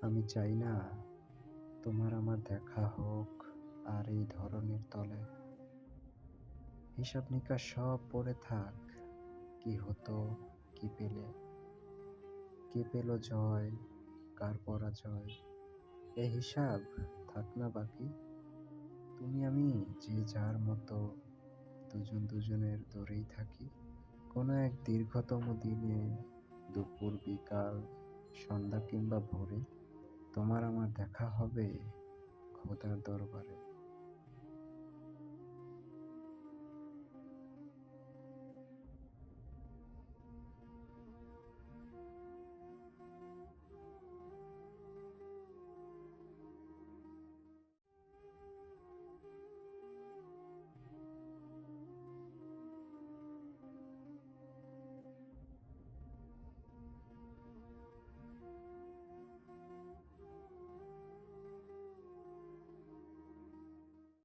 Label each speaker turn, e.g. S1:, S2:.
S1: আমি চাই না তোমার আমার দেখা হোক আর এই ধরনের তলে। হিসাব নিকাশ সব পড়ে থাক। কি হতো, কি পেলে, কে পেল জয়, কার পরাজয়, এ হিসাব থাক না বাকি। তুমি আমি যে যার মতো, দুজন দুজনের দূরেই থাকি। কোনো এক দীর্ঘতম দিনে, দুপুর বিকাল, সন্ধ্যা কিংবা ভোরে, তোমার আমার দেখা হবে খোদার দরবারে।